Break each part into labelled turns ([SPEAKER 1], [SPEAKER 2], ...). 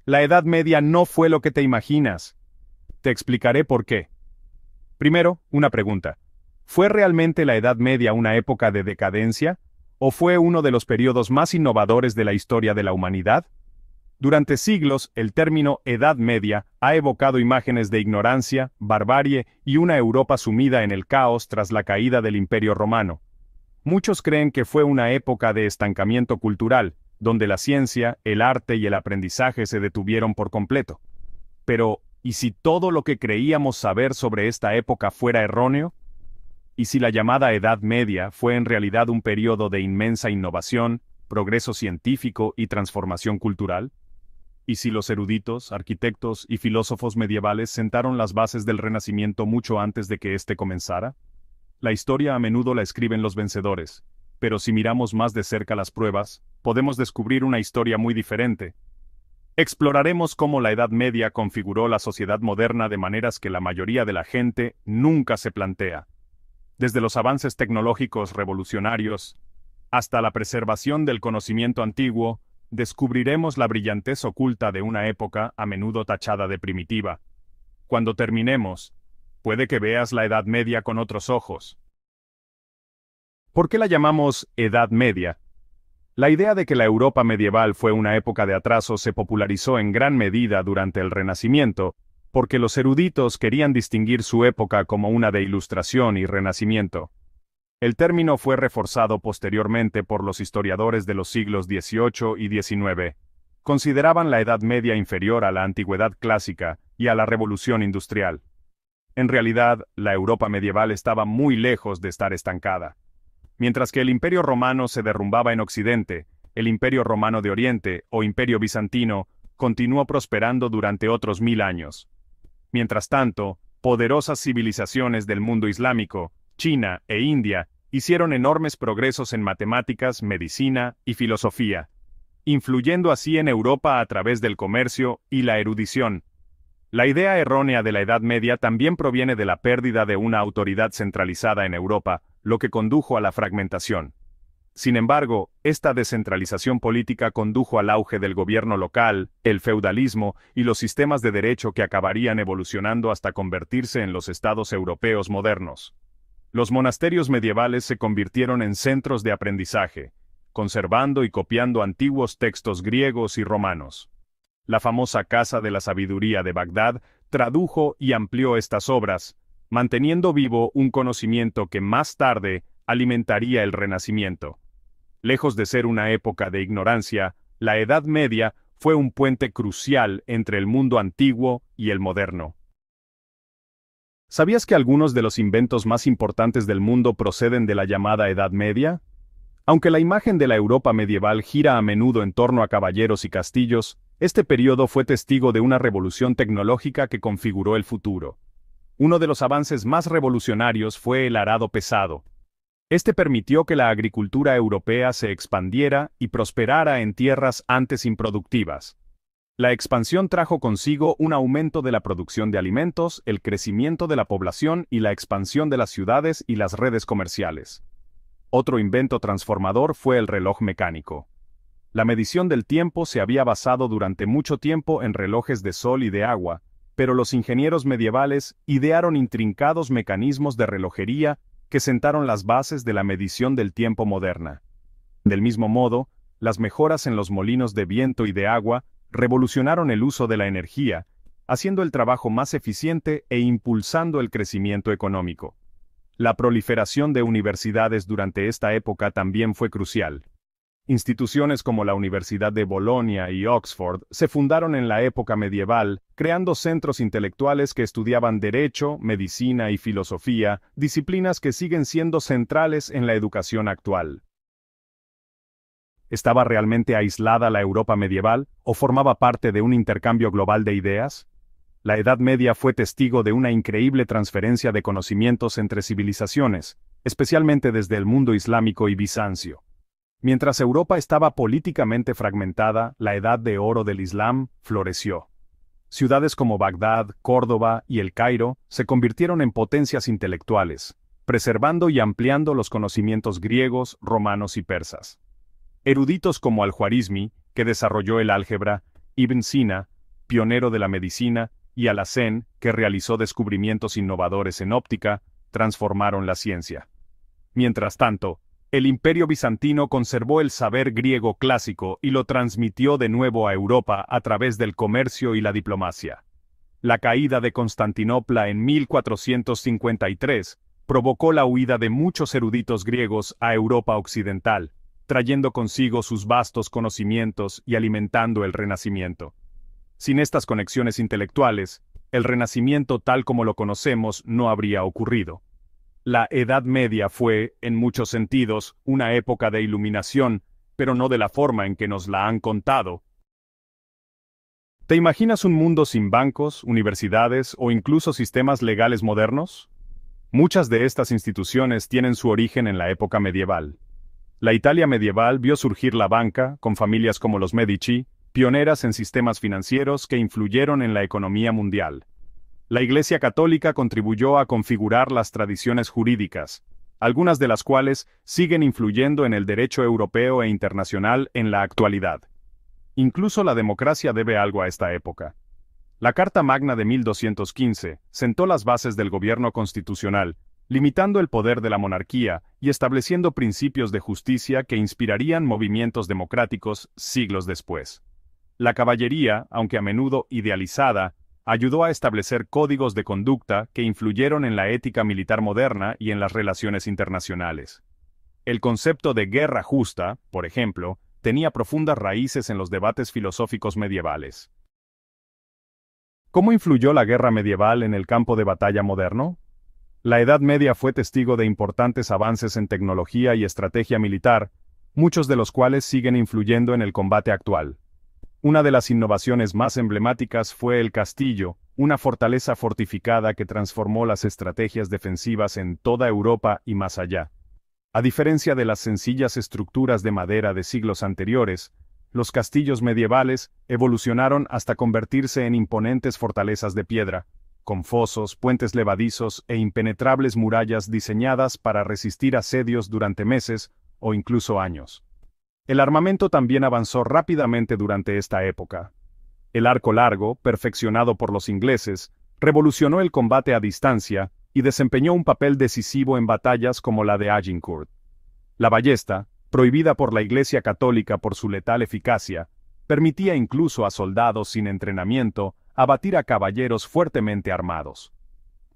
[SPEAKER 1] La Edad Media no fue lo que te imaginas. Te explicaré por qué. Primero, una pregunta. ¿Fue realmente la Edad Media una época de decadencia? ¿O fue uno de los periodos más innovadores de la historia de la humanidad? Durante siglos, el término Edad Media ha evocado imágenes de ignorancia, barbarie y una Europa sumida en el caos tras la caída del Imperio Romano. Muchos creen que fue una época de estancamiento cultural, donde la ciencia, el arte y el aprendizaje se detuvieron por completo. Pero, ¿y si todo lo que creíamos saber sobre esta época fuera erróneo? ¿Y si la llamada Edad Media fue en realidad un periodo de inmensa innovación, progreso científico y transformación cultural? ¿Y si los eruditos, arquitectos y filósofos medievales sentaron las bases del Renacimiento mucho antes de que éste comenzara? La historia a menudo la escriben los vencedores, pero si miramos más de cerca las pruebas, podemos descubrir una historia muy diferente. Exploraremos cómo la Edad Media configuró la sociedad moderna de maneras que la mayoría de la gente nunca se plantea. Desde los avances tecnológicos revolucionarios hasta la preservación del conocimiento antiguo, descubriremos la brillantez oculta de una época a menudo tachada de primitiva. Cuando terminemos, puede que veas la Edad Media con otros ojos. ¿Por qué la llamamos Edad Media? La idea de que la Europa medieval fue una época de atraso se popularizó en gran medida durante el Renacimiento, porque los eruditos querían distinguir su época como una de Ilustración y Renacimiento. El término fue reforzado posteriormente por los historiadores de los siglos XVIII y XIX. Consideraban la Edad Media inferior a la Antigüedad clásica y a la Revolución Industrial. En realidad, la Europa medieval estaba muy lejos de estar estancada. Mientras que el Imperio Romano se derrumbaba en Occidente, el Imperio Romano de Oriente, o Imperio Bizantino, continuó prosperando durante otros 1000 años. Mientras tanto, poderosas civilizaciones del mundo islámico, China e India, hicieron enormes progresos en matemáticas, medicina y filosofía, influyendo así en Europa a través del comercio y la erudición. La idea errónea de la Edad Media también proviene de la pérdida de una autoridad centralizada en Europa, lo que condujo a la fragmentación. Sin embargo, esta descentralización política condujo al auge del gobierno local, el feudalismo y los sistemas de derecho que acabarían evolucionando hasta convertirse en los estados europeos modernos. Los monasterios medievales se convirtieron en centros de aprendizaje, conservando y copiando antiguos textos griegos y romanos. La famosa Casa de la Sabiduría de Bagdad tradujo y amplió estas obras, manteniendo vivo un conocimiento que más tarde alimentaría el Renacimiento. Lejos de ser una época de ignorancia, la Edad Media fue un puente crucial entre el mundo antiguo y el moderno. ¿Sabías que algunos de los inventos más importantes del mundo proceden de la llamada Edad Media? Aunque la imagen de la Europa medieval gira a menudo en torno a caballeros y castillos, este periodo fue testigo de una revolución tecnológica que configuró el futuro. Uno de los avances más revolucionarios fue el arado pesado. Este permitió que la agricultura europea se expandiera y prosperara en tierras antes improductivas. La expansión trajo consigo un aumento de la producción de alimentos, el crecimiento de la población y la expansión de las ciudades y las redes comerciales. Otro invento transformador fue el reloj mecánico. La medición del tiempo se había basado durante mucho tiempo en relojes de sol y de agua, pero los ingenieros medievales idearon intrincados mecanismos de relojería que sentaron las bases de la medición del tiempo moderna. Del mismo modo, las mejoras en los molinos de viento y de agua revolucionaron el uso de la energía, haciendo el trabajo más eficiente e impulsando el crecimiento económico. La proliferación de universidades durante esta época también fue crucial. Instituciones como la Universidad de Bolonia y Oxford se fundaron en la época medieval, creando centros intelectuales que estudiaban derecho, medicina y filosofía, disciplinas que siguen siendo centrales en la educación actual. ¿Estaba realmente aislada la Europa medieval o formaba parte de un intercambio global de ideas? La Edad Media fue testigo de una increíble transferencia de conocimientos entre civilizaciones, especialmente desde el mundo islámico y bizancio. Mientras Europa estaba políticamente fragmentada, la Edad de Oro del Islam floreció. Ciudades como Bagdad, Córdoba y El Cairo se convirtieron en potencias intelectuales, preservando y ampliando los conocimientos griegos, romanos y persas. Eruditos como Al-Juarizmi, que desarrolló el álgebra, Ibn Sina, pionero de la medicina, y Alhazen, que realizó descubrimientos innovadores en óptica, transformaron la ciencia. Mientras tanto, el Imperio bizantino conservó el saber griego clásico y lo transmitió de nuevo a Europa a través del comercio y la diplomacia. La caída de Constantinopla en 1453 provocó la huida de muchos eruditos griegos a Europa occidental, trayendo consigo sus vastos conocimientos y alimentando el Renacimiento. Sin estas conexiones intelectuales, el Renacimiento tal como lo conocemos no habría ocurrido. La Edad Media fue, en muchos sentidos, una época de iluminación, pero no de la forma en que nos la han contado. ¿Te imaginas un mundo sin bancos, universidades o incluso sistemas legales modernos? Muchas de estas instituciones tienen su origen en la época medieval. La Italia medieval vio surgir la banca, con familias como los Medici, pioneras en sistemas financieros que influyeron en la economía mundial. La Iglesia Católica contribuyó a configurar las tradiciones jurídicas, algunas de las cuales siguen influyendo en el derecho europeo e internacional en la actualidad. Incluso la democracia debe algo a esta época. La Carta Magna de 1215 sentó las bases del gobierno constitucional, limitando el poder de la monarquía y estableciendo principios de justicia que inspirarían movimientos democráticos siglos después. La caballería, aunque a menudo idealizada, ayudó a establecer códigos de conducta que influyeron en la ética militar moderna y en las relaciones internacionales. El concepto de guerra justa, por ejemplo, tenía profundas raíces en los debates filosóficos medievales. ¿Cómo influyó la guerra medieval en el campo de batalla moderno? La Edad Media fue testigo de importantes avances en tecnología y estrategia militar, muchos de los cuales siguen influyendo en el combate actual. Una de las innovaciones más emblemáticas fue el castillo, una fortaleza fortificada que transformó las estrategias defensivas en toda Europa y más allá. A diferencia de las sencillas estructuras de madera de siglos anteriores, los castillos medievales evolucionaron hasta convertirse en imponentes fortalezas de piedra, con fosos, puentes levadizos e impenetrables murallas diseñadas para resistir asedios durante meses o incluso años. El armamento también avanzó rápidamente durante esta época. El arco largo, perfeccionado por los ingleses, revolucionó el combate a distancia y desempeñó un papel decisivo en batallas como la de Agincourt. La ballesta, prohibida por la Iglesia Católica por su letal eficacia, permitía incluso a soldados sin entrenamiento abatir a caballeros fuertemente armados.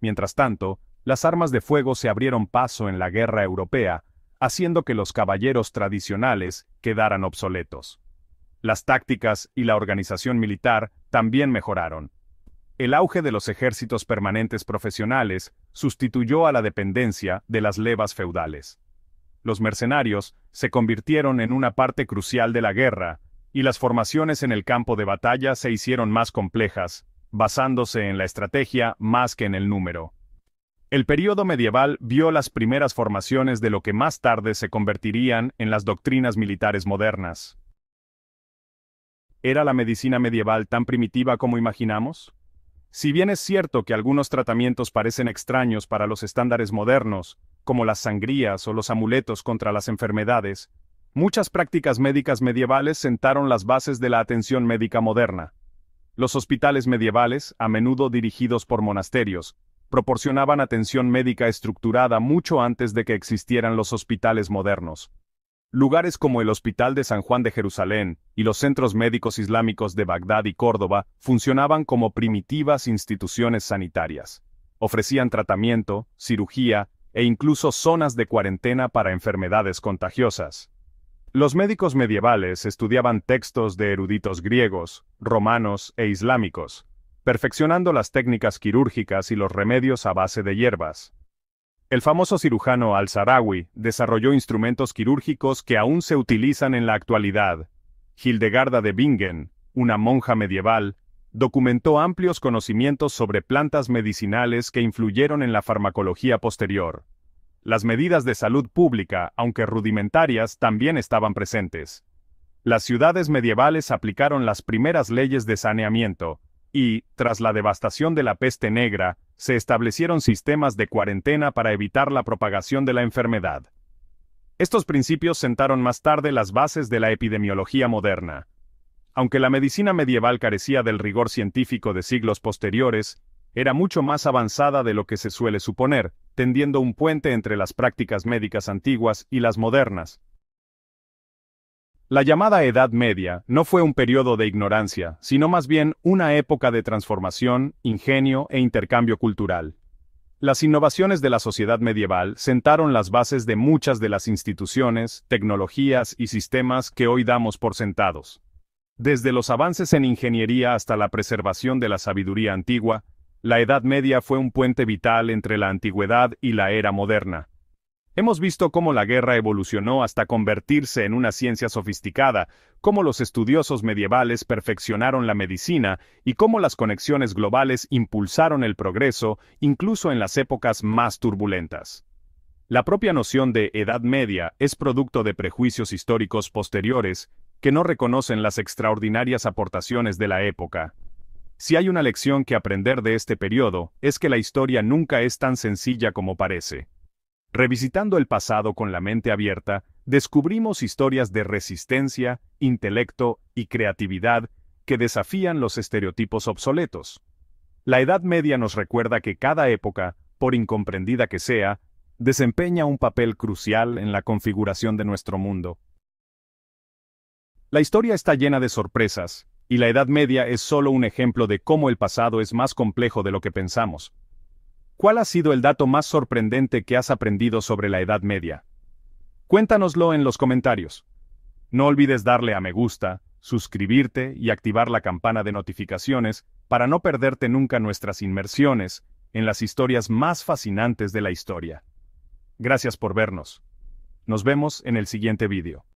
[SPEAKER 1] Mientras tanto, las armas de fuego se abrieron paso en la guerra europea, haciendo que los caballeros tradicionales quedaran obsoletos. Las tácticas y la organización militar también mejoraron. El auge de los ejércitos permanentes profesionales sustituyó a la dependencia de las levas feudales. Los mercenarios se convirtieron en una parte crucial de la guerra, y las formaciones en el campo de batalla se hicieron más complejas, basándose en la estrategia más que en el número. El período medieval vio las primeras formaciones de lo que más tarde se convertirían en las doctrinas militares modernas. ¿Era la medicina medieval tan primitiva como imaginamos? Si bien es cierto que algunos tratamientos parecen extraños para los estándares modernos, como las sangrías o los amuletos contra las enfermedades, muchas prácticas médicas medievales sentaron las bases de la atención médica moderna. Los hospitales medievales, a menudo dirigidos por monasterios, proporcionaban atención médica estructurada mucho antes de que existieran los hospitales modernos. Lugares como el Hospital de San Juan de Jerusalén y los centros médicos islámicos de Bagdad y Córdoba funcionaban como primitivas instituciones sanitarias. Ofrecían tratamiento, cirugía e incluso zonas de cuarentena para enfermedades contagiosas. Los médicos medievales estudiaban textos de eruditos griegos, romanos e islámicos, perfeccionando las técnicas quirúrgicas y los remedios a base de hierbas. El famoso cirujano Al-Sarawi desarrolló instrumentos quirúrgicos que aún se utilizan en la actualidad. Hildegarda de Bingen, una monja medieval, documentó amplios conocimientos sobre plantas medicinales que influyeron en la farmacología posterior. Las medidas de salud pública, aunque rudimentarias, también estaban presentes. Las ciudades medievales aplicaron las primeras leyes de saneamiento, y, tras la devastación de la peste negra, se establecieron sistemas de cuarentena para evitar la propagación de la enfermedad. Estos principios sentaron más tarde las bases de la epidemiología moderna. Aunque la medicina medieval carecía del rigor científico de siglos posteriores, era mucho más avanzada de lo que se suele suponer, tendiendo un puente entre las prácticas médicas antiguas y las modernas. La llamada Edad Media no fue un periodo de ignorancia, sino más bien una época de transformación, ingenio e intercambio cultural. Las innovaciones de la sociedad medieval sentaron las bases de muchas de las instituciones, tecnologías y sistemas que hoy damos por sentados. Desde los avances en ingeniería hasta la preservación de la sabiduría antigua, la Edad Media fue un puente vital entre la antigüedad y la era moderna. Hemos visto cómo la guerra evolucionó hasta convertirse en una ciencia sofisticada, cómo los estudiosos medievales perfeccionaron la medicina y cómo las conexiones globales impulsaron el progreso, incluso en las épocas más turbulentas. La propia noción de Edad Media es producto de prejuicios históricos posteriores que no reconocen las extraordinarias aportaciones de la época. Si hay una lección que aprender de este periodo, es que la historia nunca es tan sencilla como parece. Revisitando el pasado con la mente abierta, descubrimos historias de resistencia, intelecto y creatividad que desafían los estereotipos obsoletos. La Edad Media nos recuerda que cada época, por incomprendida que sea, desempeña un papel crucial en la configuración de nuestro mundo. La historia está llena de sorpresas, y la Edad Media es solo un ejemplo de cómo el pasado es más complejo de lo que pensamos. ¿Cuál ha sido el dato más sorprendente que has aprendido sobre la Edad Media? Cuéntanoslo en los comentarios. No olvides darle a me gusta, suscribirte y activar la campana de notificaciones para no perderte nunca nuestras inmersiones en las historias más fascinantes de la historia. Gracias por vernos. Nos vemos en el siguiente vídeo.